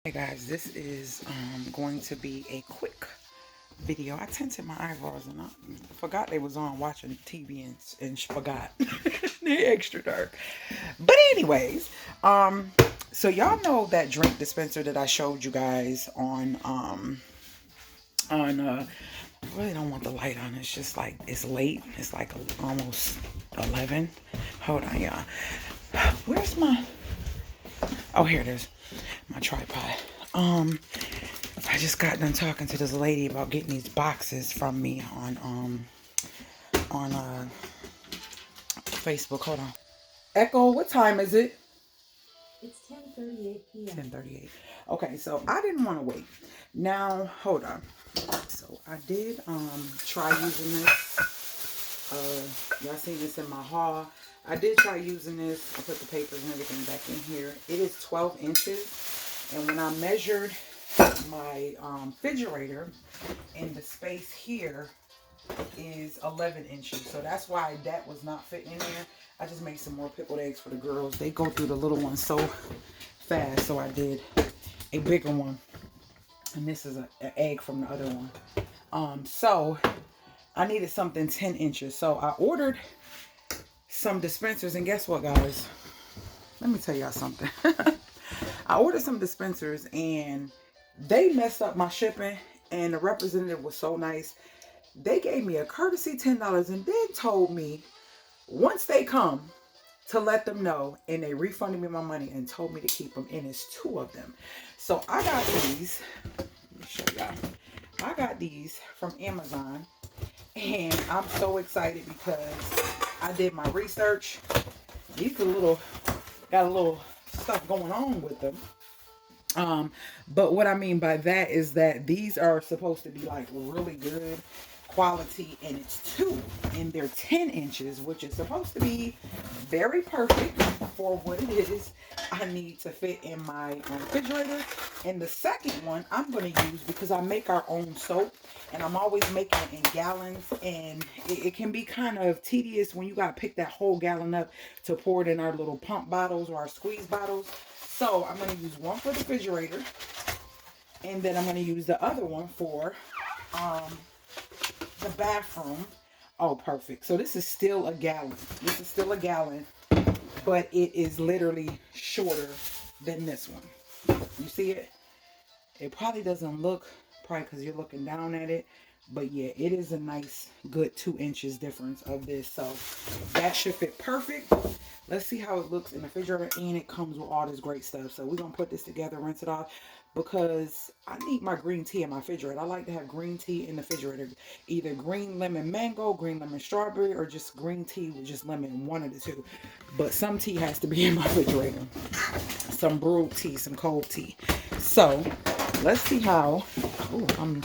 Hey guys, this is going to be a quick video. I tinted my eyebrows and I forgot they was on watching TV and forgot. They're extra dark. But anyways, so y'all know that drink dispenser that I showed you guys on I really don't want the light on. It's just like it's late. It's like almost 11. Hold on, y'all. Where's my Oh, here it is. My tripod. I just got done talking to this lady about getting these boxes from me on Facebook. Hold on. Echo, what time is it? It's 10:38 p.m. 10:38. Okay, so I didn't want to wait. Now, hold on. So I did try using this. Y'all seen this in my haul. I did try using this. I put the papers and everything back in here. It is 12 inches. And when I measured my refrigerator, and the space here is 11 inches. So that's why that was not fitting in there. I just made some more pickled eggs for the girls. They go through the little ones so fast. So I did a bigger one. And this is an egg from the other one. So I needed something 10 inches. So I ordered some dispensers. And guess what, guys? Let me tell y'all something. I ordered some dispensers and they messed up my shipping. And the representative was so nice. They gave me a courtesy $10 and then told me once they come to let them know, and they refunded me my money and told me to keep them, and it's 2 of them. So I got these. Let me show y'all. I got these from Amazon, and I'm so excited because I did my research. These are got a little stuff going on with them. But what I mean by that is that these are supposed to be like really good quality, and it's 2 and they're 10 inches, which is supposed to be very perfect for what it is I need to fit in my refrigerator. And the second one I'm going to use because I make our own soap, and I'm always making it in gallons, and it can be kind of tedious when you got to pick that whole gallon up to pour it in our little pump bottles or our squeeze bottles. So I'm going to use one for the refrigerator, and then I'm going to use the other one for the bathroom. Oh, perfect. So this is still a gallon. This is still a gallon, but it is literally shorter than this one. You see it? It probably doesn't look, probably because you're looking down at it. But yeah, it is a nice, good 2 inches difference of this. So that should fit perfect. Let's see how it looks in the refrigerator. And it comes with all this great stuff. So we're going to put this together, rinse it off. Because I need my green tea in my refrigerator. I like to have green tea in the refrigerator. Either green lemon mango, green lemon strawberry, or just green tea with just lemon. One of the two. But some tea has to be in my refrigerator. Some brewed tea, some cold tea. So let's see how. Oh, I'm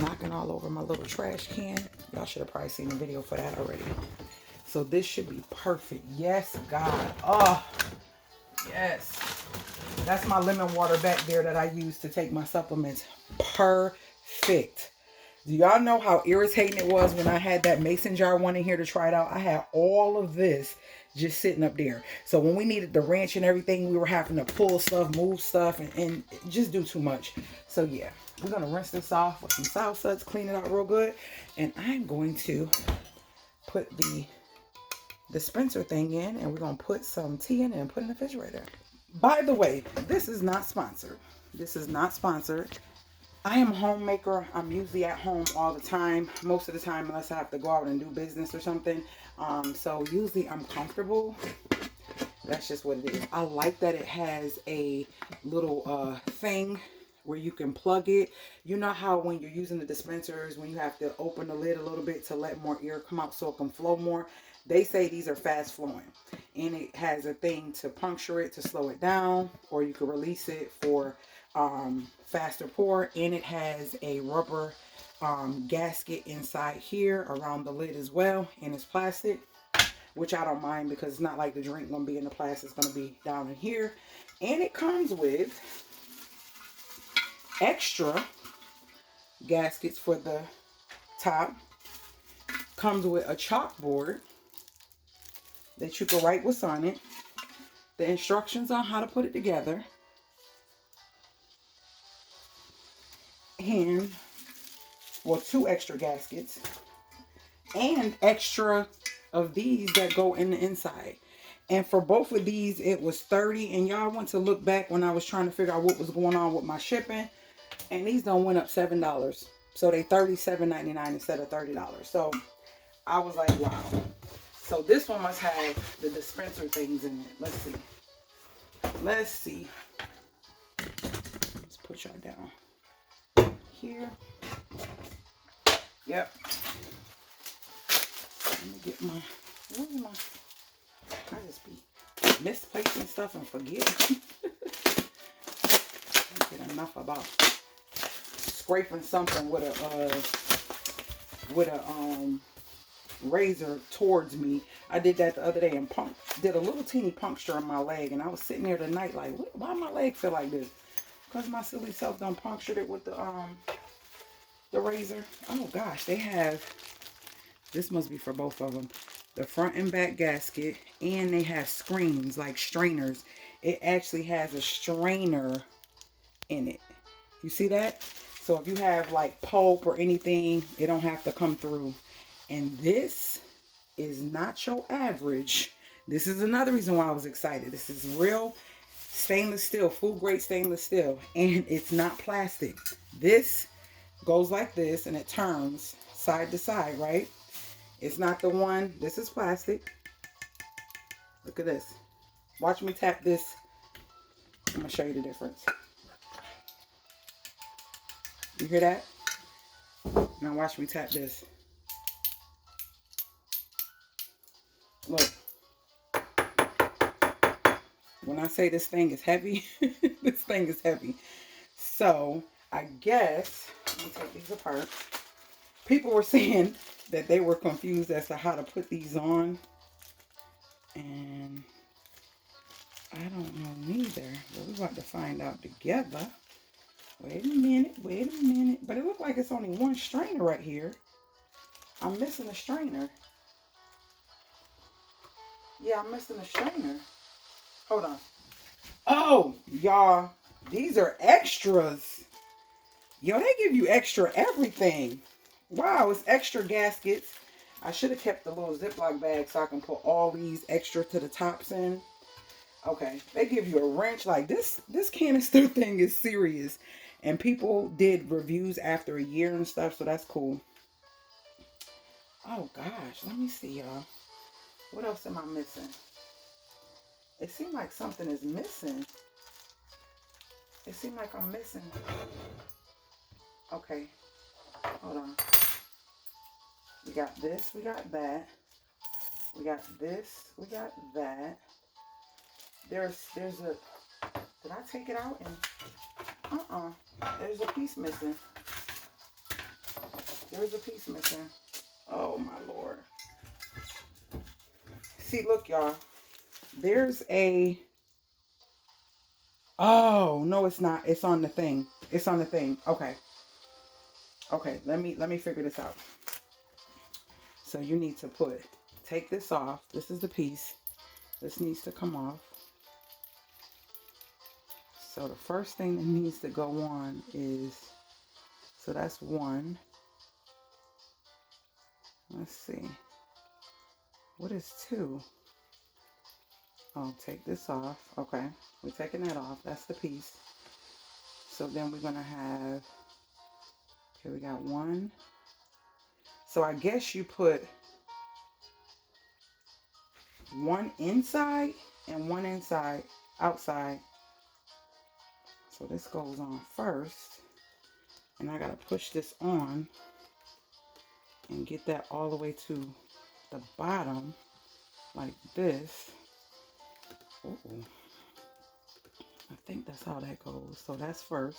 knocking all over my little trash can. Y'all should have probably seen the video for that already. So this should be perfect. Yes, God. Oh, yes. That's my lemon water back there that I use to take my supplements. Perfect. Do y'all know how irritating it was when I had that mason jar one in here to try it out? I had all of this just sitting up there. So when we needed the wrench and everything, we were having to pull stuff, move stuff, and just do too much. So yeah, we're going to rinse this off with some soft suds, clean it out real good. And I'm going to put the dispenser thing in, and we're going to put some tea in it and put it in the refrigerator. By the way, this is not sponsored. This is not sponsored. I am a homemaker. I'm usually at home all the time. Most of the time, unless I have to go out and do business or something. So usually I'm comfortable. That's just what it is. I like that it has a little thing where you can plug it. You know how when you're using the dispensers, when you have to open the lid a little bit to let more air come out so it can flow more. They say these are fast flowing. And it has a thing to puncture it to slow it down. Or you can release it for faster pour. And it has a rubber gasket inside here around the lid as well. And it's plastic, which I don't mind because it's not like the drink gonna be in the plastic. It's gonna be down in here. And it comes with extra gaskets for the top. Comes with a chalkboard that you can write what's on it. The instructions on how to put it together. And, well, 2 extra gaskets. And extra of these that go in the inside. And for both of these, it was 30. And y'all want to look back when I was trying to figure out what was going on with my shipping. And these done went up $7. So they $37.99 instead of $30. So I was like, wow. So this one must have the dispenser things in it. Let's see. Let's see. Let's put y'all down here. Yep. Let me get my, where's my, I just be misplacing stuff and forgetting. I get enough about scraping something with a razor towards me. I did that the other day and did a little teeny puncture in my leg, and I was sitting there tonight like, why my leg feel like this? Because my silly self done punctured it with the razor. Oh gosh, they have, this must be for both of them, the front and back gasket, and they have screens like strainers. It actually has a strainer in it. You see that? So if you have like pulp or anything, it don't have to come through. And this is not your average. This is another reason why I was excited. This is real stainless steel, food grade stainless steel, and it's not plastic. This goes like this and it turns side to side, right? It's not the one, this is plastic. Look at this. Watch me tap this. I'm gonna show you the difference. You hear that? Now watch me tap this. Look. When I say this thing is heavy, this thing is heavy. So I guess, let me take these apart. People were saying that they were confused as to how to put these on. And I don't know neither. But we're about to find out together. Wait a minute, wait a minute. But it looks like it's only one strainer right here. I'm missing a strainer. Yeah, I'm missing a strainer. Hold on. Oh, y'all, these are extras. Yo, they give you extra everything. Wow, it's extra gaskets. I should have kept the little Ziploc bag so I can put all these extra to the tops in. Okay, they give you a wrench. Like this canister thing is serious. And people did reviews after a year and stuff, so that's cool. Oh gosh, let me see, y'all. What else am I missing? It seems like something is missing. It seems like I'm missing. Okay, hold on. We got this, we got that. We got this, we got that. There's a, did I take it out? And there's a piece missing. There's a piece missing. Oh my Lord. See, look, y'all. There's a, oh, no, it's not. It's on the thing. It's on the thing. Okay. Okay, let me figure this out. So you need to take this off. This is the piece. This needs to come off. So the first thing that needs to go on is, so that's one. Let's see. What is two? Oh, take this off. Okay, we're taking that off. That's the piece. So then we're going to have, okay, we got one. So I guess you put one inside and one outside. So this goes on first. And I got to push this on and get that all the way to the bottom like this. Uh-oh. I think that's how that goes. So that's first.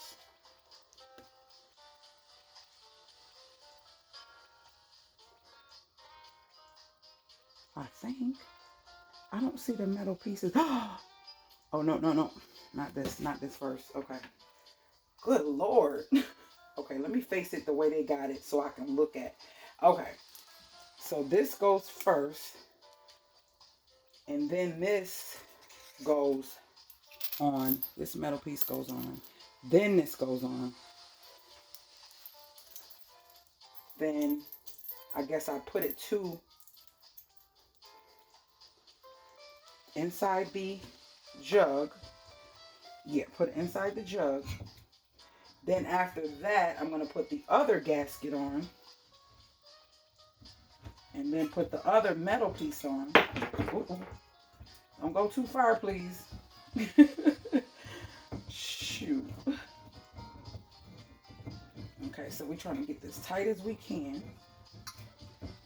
I think. I don't see the metal pieces. Oh, no. Not this first. Okay. Good Lord. Okay, let me face it the way they got it so I can look at. Okay. So this goes first. And then this goes on. This metal piece goes on. Then this goes on. then I guess I put it inside the jug. Yeah, put it inside the jug. Then after that, I'm going to put the other gasket on. And then put the other metal piece on. Ooh, don't go too far, please. Shoot. Okay, so we're trying to get this tight as we can.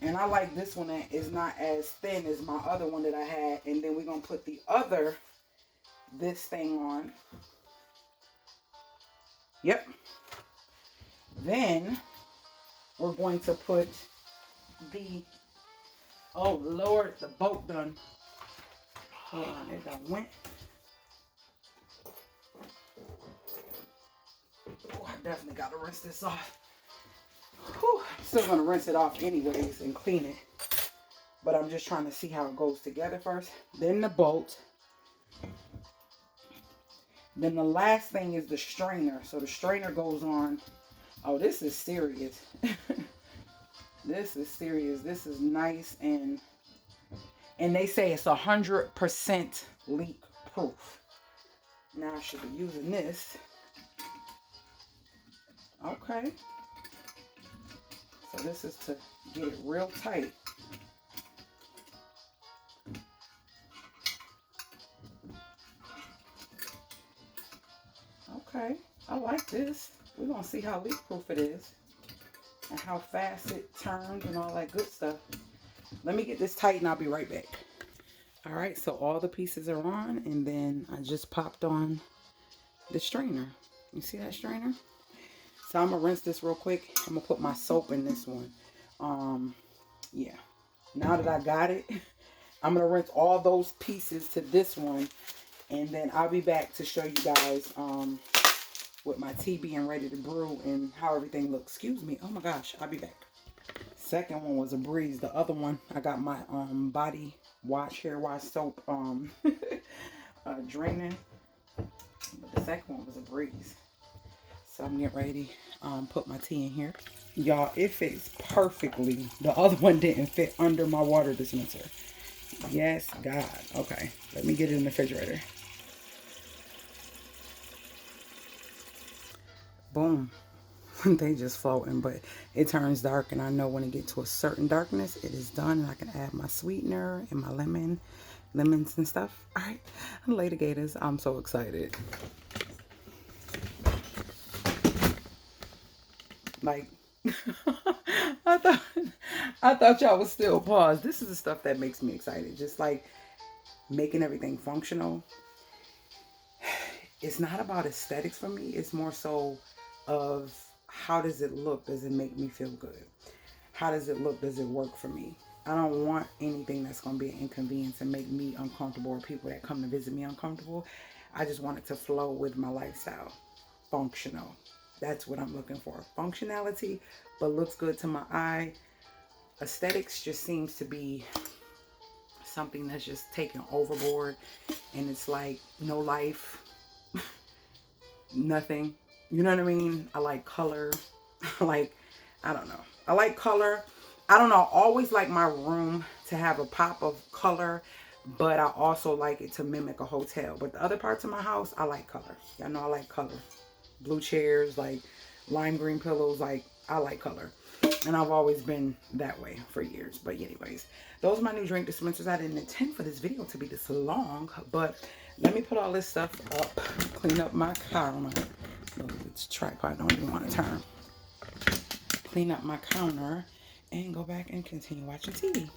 And I like this one that is not as thin as my other one that I had. And then we're going to put this thing on. Yep. Then we're going to put oh Lord, the bolt done. Hold on, it done went. Oh, I definitely got to rinse this off. Whew. I'm still going to rinse it off anyways and clean it. But I'm just trying to see how it goes together first. Then the bolt. Then the last thing is the strainer. So the strainer goes on. Oh, this is serious. This is serious. This is nice. And they say it's 100% leak proof. Now I should be using this. Okay. So this is to get it real tight. Okay, I like this. We're going to see how leak proof it is. And how fast it turns and all that good stuff. Let me get this tight and I'll be right back. Alright, so all the pieces are on. And then I just popped on the strainer. You see that strainer? So I'm going to rinse this real quick. I'm going to put my soap in this one. Yeah. Now that I got it, I'm going to rinse all those pieces to this one. And then I'll be back to show you guys with my tea being ready to brew and how everything looks. Excuse me. Oh my gosh. I'll be back. Second one was a breeze. The other one, I got my body wash, hair wash soap draining. But the second one was a breeze. So I'm getting ready to put my tea in here. Y'all, it fits perfectly. The other one didn't fit under my water dispenser. Yes, God. Okay, let me get it in the refrigerator. Boom. They just floating, but it turns dark, and I know when it gets to a certain darkness, it is done, and I can add my sweetener and my lemons and stuff. All right, later, Gators. I'm so excited. Like, I thought y'all would still pause. This is the stuff that makes me excited. Just like making everything functional. It's not about aesthetics for me. It's more so of how does it look? Does it make me feel good? How does it look? Does it work for me? I don't want anything that's going to be an inconvenience and make me uncomfortable or people that come to visit me uncomfortable. I just want it to flow with my lifestyle. Functional. That's what I'm looking for. Functionality, but looks good to my eye. Aesthetics just seems to be something that's just taken overboard. And it's like no life. Nothing. You know what I mean? I like color. I don't know. I like color. I don't know. I always like my room to have a pop of color. But I also like it to mimic a hotel. But the other parts of my house, I like color. Y'all know I like color. Blue chairs, like lime green pillows, like I like color. And I've always been that way for years. But anyways, those are my new drink dispensers. I didn't intend for this video to be this long, but let me put all this stuff up, clean up my counter. Oh, it's tripod, don't even want to turn. Clean up my counter and go back and continue watching TV.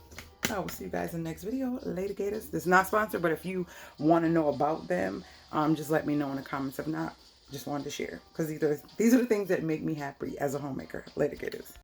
I will see you guys in the next video. Later, Gators. This is not sponsored, but if you want to know about them, just let me know in the comments. If not, just wanted to share because these are the things that make me happy as a homemaker. Later, Gators.